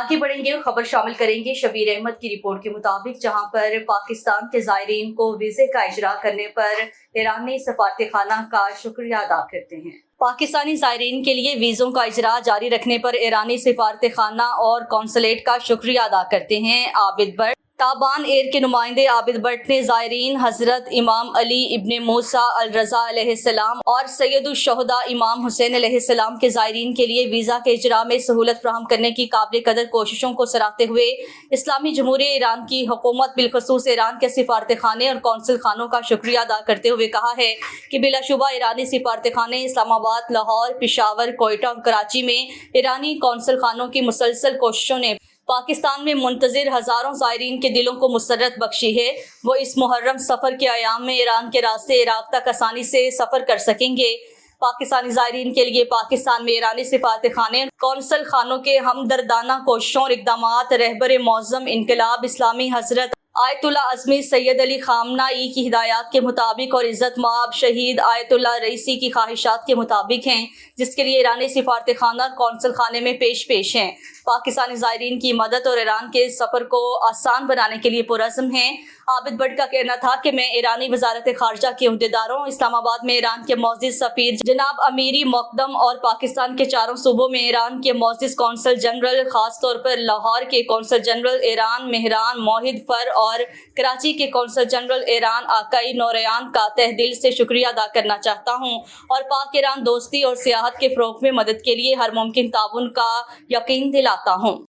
आगे बढ़ेंगे और खबर शामिल करेंगे शबीर अहमद की रिपोर्ट के मुताबिक, जहां पर पाकिस्तान के ज़ायरीन को वीज़े का इजरा करने पर ईरानी सफारत खाना का शुक्रिया अदा करते हैं। पाकिस्तानी ज़ायरीन के लिए वीज़ों का इजरा जारी रखने पर ईरानी सफारत खाना और कौंसलेट का शुक्रिया अदा करते हैं। आबिद भट्ट ताबान एयर के नुमाइंदे आबिद भट्ट ने ज़ायरीन हज़रत इमाम अली इब्ने मूसा अल रज़ा अलैहिस्सलाम और सैयदुश्शुहदा इमाम हुसैन अलैहिस्सलाम के ज़ायरीन के लिए वीज़ा के इजरा में सहूलत फराहम करने की काबिल कदर कोशिशों को सराहते हुए इस्लामी जमहूरिया ईरान की हुकूमत बिलखसूस ईरान के सफारत खाने और कौंसल खानों का शुक्रिया अदा करते हुए कहा है कि बिलाशुबा ईरानी सफारत खाने इस्लामाबाद, लाहौर, पेशावर, कोयटा और कराची में ईरानी कौंसल खानों की मुसलसल कोशिशों ने पाकिस्तान में मुंतज़िर हज़ारों ज़ायरीन के दिलों को मुसर्रत बख्शी है। वो इस मुहर्रम सफ़र के अयाम में ईरान के रास्ते इराक़ तक आसानी से सफ़र कर सकेंगे। पाकिस्तानी ज़ायरीन के लिए पाकिस्तान में ईरानी सफारत खाने कौंसल खानों के हमदर्दाना कोशिशों और इक़दामात रहबर मौज़म इनकलाब इस्लामी हज़रत आयतुल्ला अज़मी सैयद अली ख़ामनाई की हिदायत के मुताबिक और इज़्ज़त माब शहीद आयतुल्ला रईसी की ख्वाहिशात के मुताबिक हैं, जिसके लिए ईरानी सफारत खाना और कौंसल खाने में पेश हैं। पाकिस्तानी ज़ायरीन की मदद और ईरान के सफ़र को आसान बनाने के लिए पुरज़्म हैं। आबिद भट्ट का कहना था कि मैं ईरानी वज़ारत ख़ारजा के अहदेदारों, इस्लामाबाद में ईरान के मौजूद सफ़ीर जनाब अमीरी मुक़द्दम और पाकिस्तान के चारों सूबों में ईरान के मौजूद कौंसल जनरल, ख़ास तौर पर लाहौर के कौंसल जनरल ईरान मेहरान मोहिद फर और कराची के कौंसल जनरल ईरान आकाई नौरयान का तहे दिल से शुक्रिया अदा करना चाहता हूँ और पाक ईरान दोस्ती और सियाहत के फ़रोग़ में मदद के लिए हर मुमकिन ताउन का यकीन दिलाता हूँ।